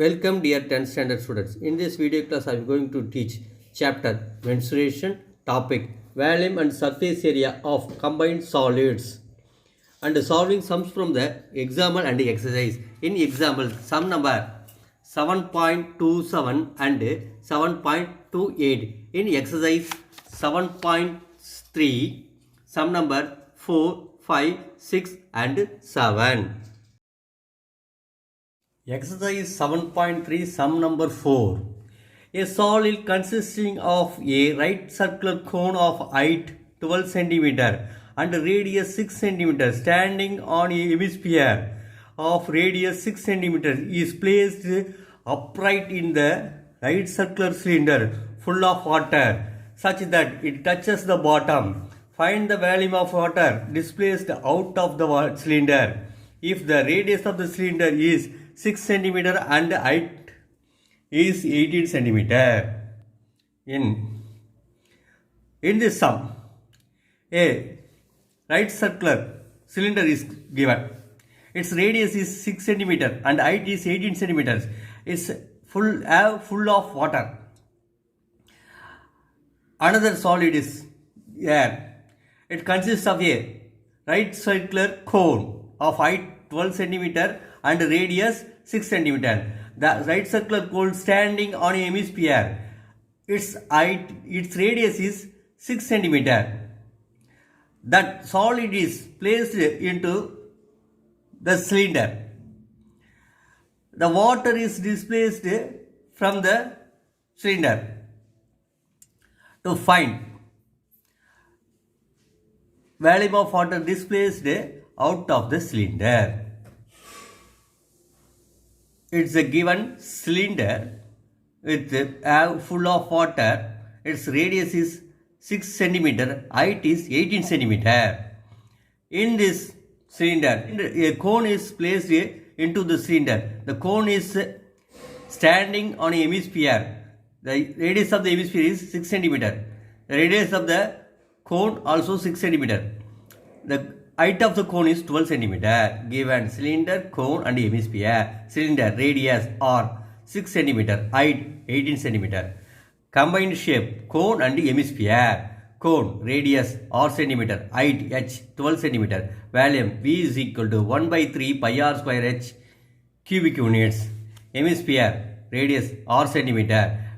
Welcome dear 10th standard students. In this video class I am going to teach chapter mensuration topic volume and surface area of combined solids and solving sums from the example and exercise. In example sum number 7.27 and 7.28. In exercise 7.3 sum number 4, 5, 6 and 7. Exercise 7.3 sum number 4. A solid consisting of a right circular cone of height 12 cm and radius 6 cm standing on a hemisphere of radius 6 cm is placed upright in the right circular cylinder full of water such that it touches the bottom. Find the volume of water displaced out of the cylinder if the radius of the cylinder is 6 cm and height is 18 cm. In this sum, a right circular cylinder is given. Its radius is 6 cm and height is 18 cm. It's full of water. Another solid is air. It consists of a right circular cone of height 12 cm and radius 6 cm. The right circular cone standing on a hemisphere. Its radius is 6 cm. That solid is placed into the cylinder. The water is displaced from the cylinder. To find volume of water displaced out of the cylinder. It's a given cylinder with full of water. Its radius is 6 cm, height is 18 cm. In this cylinder, a cone is placed into the cylinder. The cone is standing on a hemisphere. The radius of the hemisphere is 6 cm. The radius of the cone also 6 cm. The height of the cone is 12 cm. Given cylinder, cone and hemisphere. Cylinder radius are 6 cm. Height 18 cm. Combined shape cone and hemisphere. Cone radius r cm. Height h 12 cm. Volume V is equal to 1 by 3 pi r square h cubic units. Hemisphere radius r cm.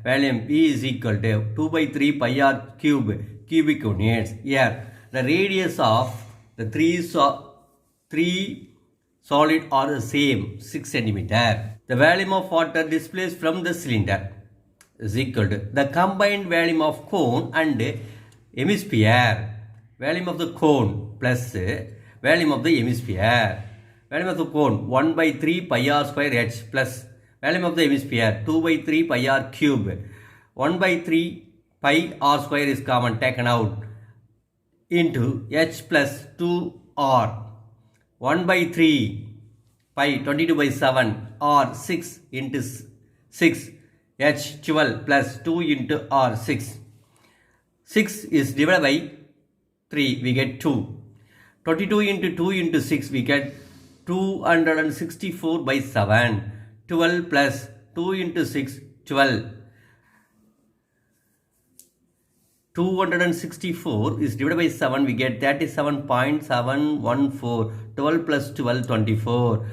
Volume V is equal to 2 by 3 pi r cubic units. Here the radius of the three solid are the same 6 cm. The volume of water displaced from the cylinder is equal to the combined volume of cone and hemisphere. Volume of the cone plus volume of the hemisphere. Volume of the cone 1 by 3 pi r square h plus volume of the hemisphere 2 by 3 pi r cube. 1 by 3 pi r square is common taken out into h plus 2r. 1 by 3 pi 22 by 7 r 6 into 6 h 12 plus 2 into r 6. 6 is divided by 3 we get 2. 22 into 2 into 6 we get 264 by 7. 12 plus 2 into 6 12. 264 is divided by 7 we get 37.714. 12 plus 12 24.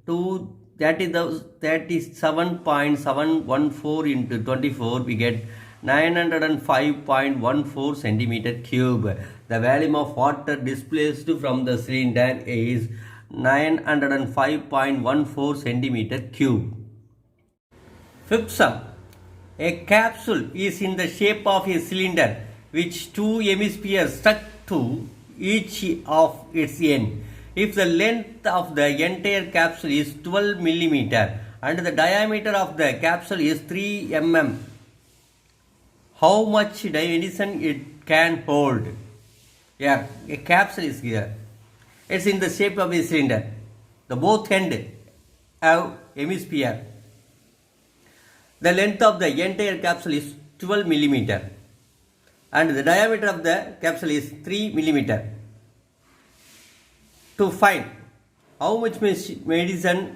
37.714 into 24 we get 905.14 centimeter cube. The volume of water displaced from the cylinder is 905.14 centimeter cube. Fifth sum. A capsule is in the shape of a cylinder which two hemispheres stuck to each of its end. If the length of the entire capsule is 12 mm and the diameter of the capsule is 3 mm, how much dimension it can hold? Here, a capsule is here. It's in the shape of a cylinder. The both ends have hemisphere. The length of the entire capsule is 12 mm and the diameter of the capsule is 3 mm. To find how much medicine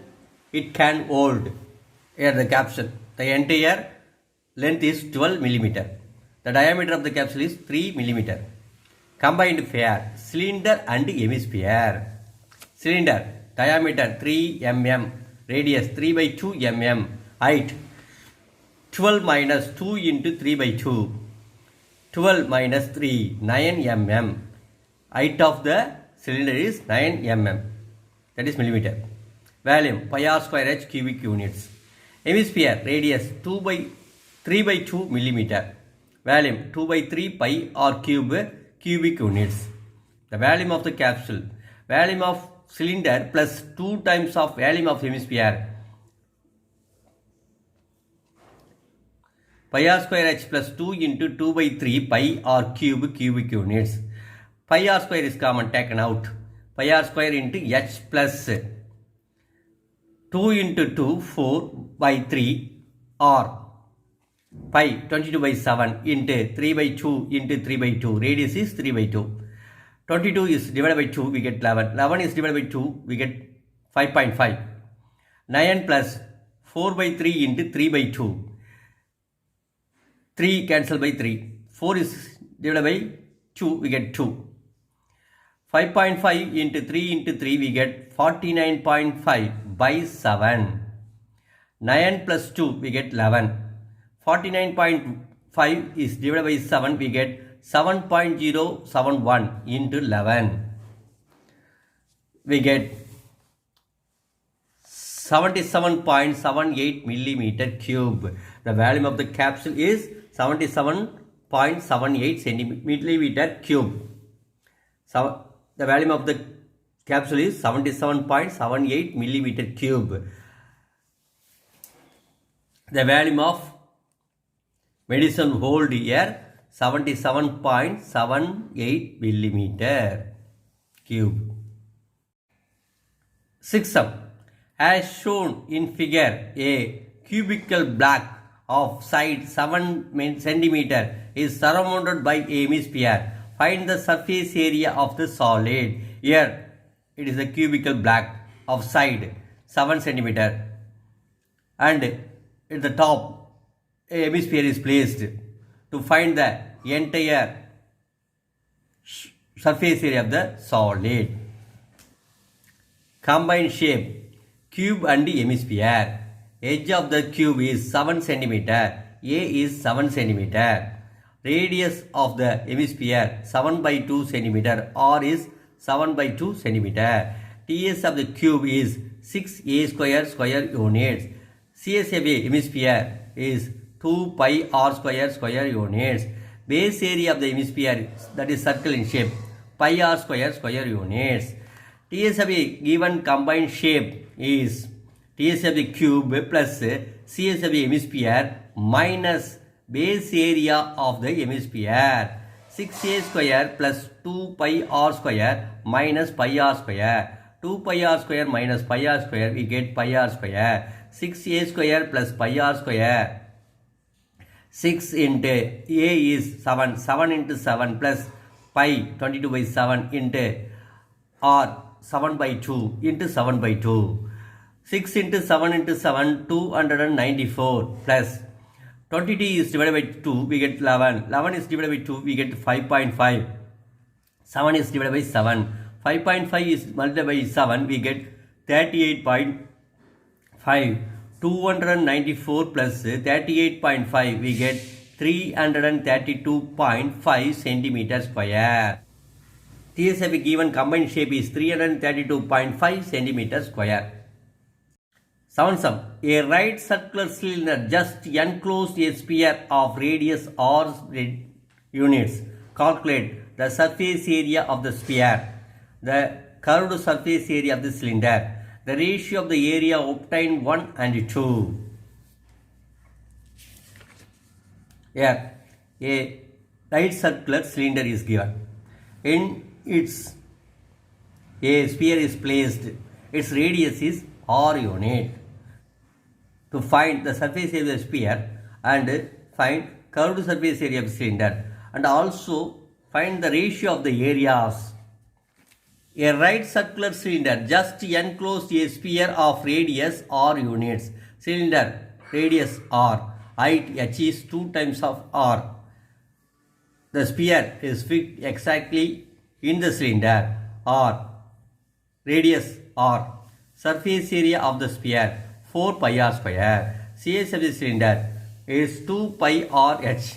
it can hold, Here the capsule. The entire length is 12 millimeter. The diameter of the capsule is 3 millimeter. Combined pair, cylinder and hemisphere. Cylinder, diameter 3 mm, radius 3 by 2 mm, height 12 minus 2 into 3 by 2. 12 minus 3, 9 mm. Height of the cylinder is 9 mm. That is millimeter. Volume, pi r square h cubic units. Hemisphere, radius 3 by 2 millimeter. Volume, 2 by 3 pi r cube cubic units. The volume of the capsule. Volume of cylinder plus 2 times of volume of hemisphere. Pi r square h plus 2 into 2 by 3 pi r cube cubic units. Pi r square is common, taken out. Pi r square into h plus 2 into 2, 4 by 3 or pi 22 by 7 into 3 by 2 into 3 by 2. Radius is 3 by 2. 22 is divided by 2, we get 11. 11 is divided by 2, we get 5.5. 9 plus 4 by 3 into 3 by 2. 3 cancel by 3. 4 is divided by 2, we get 2. 5.5 into 3 into 3, we get 49.5 by 7. 9 plus 2, we get 11. 49.5 is divided by 7, we get 7.071 into 11. We get 77.78 millimeter cube. The volume of the capsule is 77.78 millimeter cube. So, the volume of the capsule is 77.78 millimeter cube. The volume of medicine hold here 77.78 millimeter cube. Sixth sum. As shown in figure, a cubical block of side 7 centimeter is surrounded by a hemisphere. Find the surface area of the solid. Here it is a cubical block of side 7 centimeter and at the top a hemisphere is placed. To find the entire surface area of the solid. Combined shape, cube and hemisphere. Edge of the cube is 7 centimeter. A is 7 centimeter. Radius of the hemisphere 7 by 2 centimeter. R is 7 by 2 centimeter. TS of the cube is 6a square units. CS of a hemisphere is 2 pi r square units. Base area of the hemisphere, that is circle in shape, pi r square units. TS of a given combined shape is TS of the cube plus CS of the hemisphere minus base area of the hemisphere. 6a square plus 2 pi r square minus pi r square. 2 pi r square minus pi r square, we get pi r square. 6a square plus pi r square. 6 into a is 7. 7 into 7 plus pi 22 by 7 into r 7 by 2 into 7 by 2. 6 into 7 into 7, 294 plus 22 is divided by 2, we get 11. 11 is divided by 2, we get 5.5. 7 is divided by 7. 5.5 is multiplied by 7, we get 38.5. 294 plus 38.5, we get 332.5 centimeter square. TS of a given combined shape is 332.5 centimeter square. Seventh sum. A right circular cylinder just enclosed a sphere of radius r units. Calculate the surface area of the sphere, the curved surface area of the cylinder, the ratio of the area obtained 1 and 2. Here, a right circular cylinder is given. In its, a sphere is placed. Its radius is r unit. To find the surface area of the sphere and find curved surface area of the cylinder and also find the ratio of the areas. A right circular cylinder just enclosed a sphere of radius r units. Cylinder radius r, height h is 2 times of r. The sphere is fixed exactly in the cylinder r, radius r. Surface area of the sphere 4 pi r square. CS of the cylinder is 2 pi r h.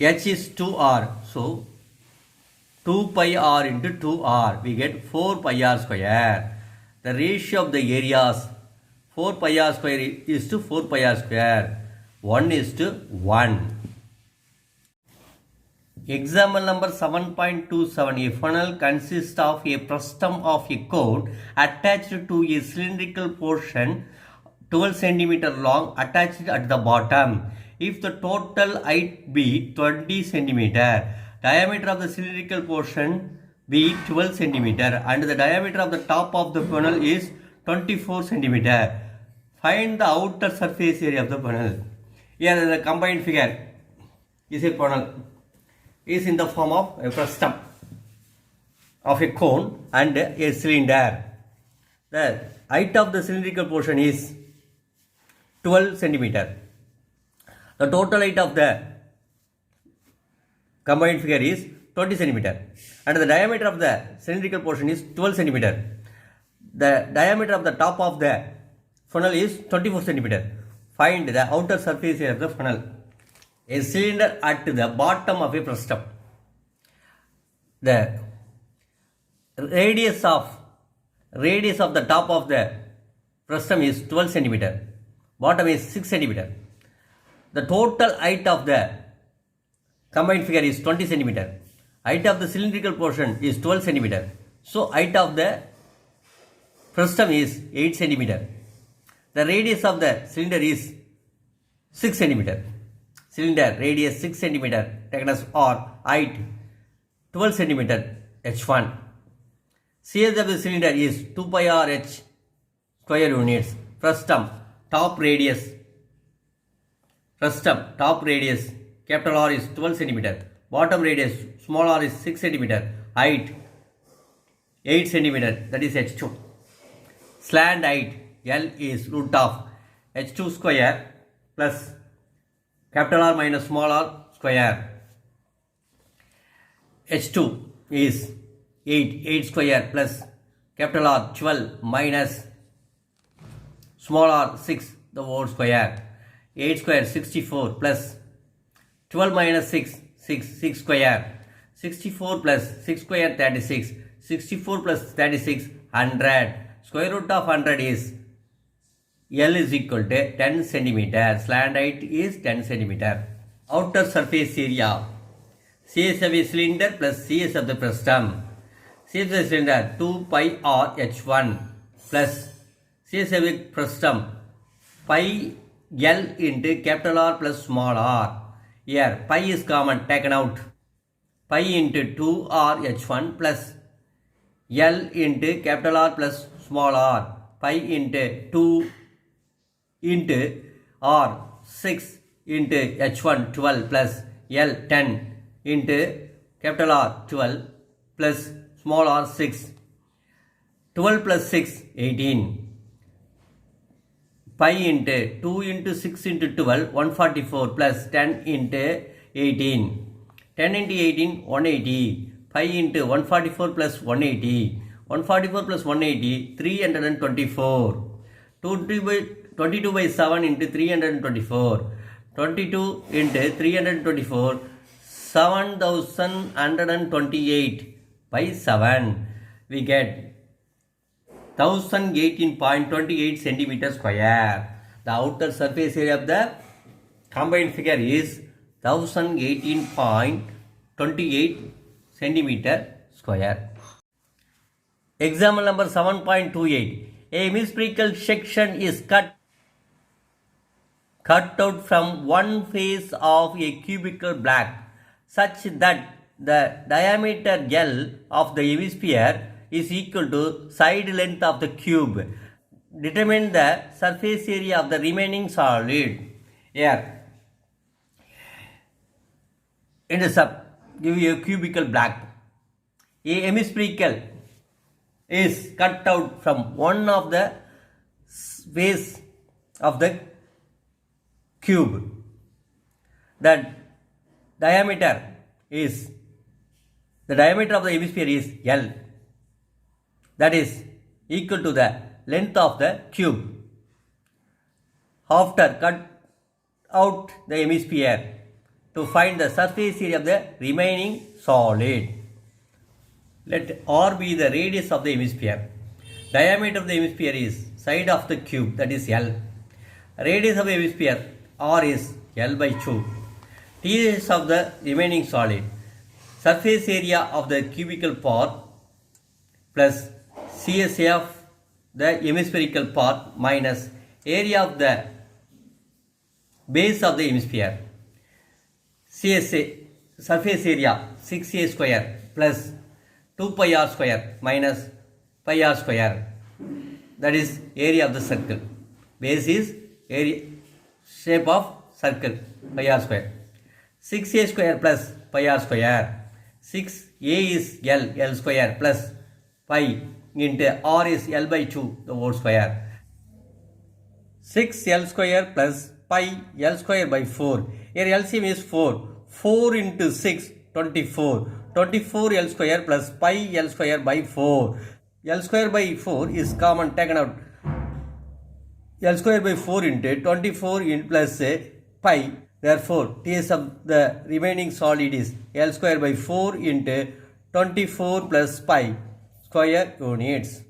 H is 2r, so 2 pi r into 2r, we get 4 pi r square. The ratio of the areas 4 pi r square is to 4 pi r square, 1 is to 1. Example number 7.27. A funnel consists of a frustum of a cone attached to a cylindrical portion 12 cm long attached at the bottom. If the total height be 20 cm, diameter of the cylindrical portion be 12 cm and the diameter of the top of the funnel is 24 cm. Find the outer surface area of the funnel. Here the combined figure is a funnel. Is in the form of a frustum of a cone and a cylinder. The height of the cylindrical portion is 12 cm. The total height of the combined figure is 20 cm and the diameter of the cylindrical portion is 12 cm. The diameter of the top of the funnel is 24 cm. Find the outer surface area of the funnel. A cylinder at the bottom of a frustum. The radius of the top of the frustum is 12 cm. Bottom is 6 cm. The total height of the combined figure is 20 cm. Height of the cylindrical portion is 12 cm. So height of the frustum is 8 cm. The radius of the cylinder is 6 cm. Cylinder radius 6 cm taken as R, height 12 cm h1. CS of the cylinder is 2 pi r h square units. Frustum top radius capital R is 12 cm. Bottom radius small r is 6 cm. Height 8 cm, that is h2. Slant height L is root of h2 square plus capital R minus small r square. H2 is 8 square plus capital R 12 minus small r 6 the whole square. 8 square 64 plus 12 minus 6 square. 64 plus 6 square 36. 64 plus 36 100. Square root of 100 is L is equal to 10 cm. Slant height is 10 cm. Outer surface area. CS of a cylinder plus CS of the frustum. CS of the cylinder 2 pi r h1 plus CS of the frustum pi L into capital R plus small r. Here pi is common, taken out. Pi into 2 r h1 plus L into capital R plus small r. Pi into 2 into R 6 into h1 12 plus L 10 into capital R 12 plus small r 6. 12 plus 6 18. Pi into 2 into 6 into 12 144 plus 10 into 18. 10 into 18 180. Pi into 144 plus 180. 144 plus 180 324. 22 by 7 into 324. 22 into 324 7128 by 7. We get 1018.28 centimeter square. The outer surface area of the combined figure is 1018.28 centimeter square. Example number 7.28. A hemispherical section is cut out from one face of a cubical block such that the diameter L of the hemisphere is equal to side length of the cube. Determine the surface area of the remaining solid. Here, in the give you a cubical block. A hemispherical is cut out from one of the face of the cube. The diameter of the hemisphere is L. That is equal to the length of the cube. After cut out the hemisphere to find the surface area of the remaining solid. Let R be the radius of the hemisphere. Diameter of the hemisphere is side of the cube, that is L. Radius of the hemisphere R is L by 2. Radius of the remaining solid. Surface area of the cubical part plus CSA of the hemispherical part minus area of the base of the hemisphere. CSA, surface area 6a square plus 2 pi r square minus pi r square. That is area of the circle. Base is area, shape of circle, pi r square. 6a square plus pi r square. 6a is L square plus pi into r is L by 2 the whole square. 6L square plus pi L square by 4. Here LCM is 4. 4 into 6, 24. 24 L square plus pi L square by 4. L square by 4 is common, taken out. L square by 4 into 24 in plus pi. Therefore, TS of the remaining solid is L square by 4 into 24 plus pi square units.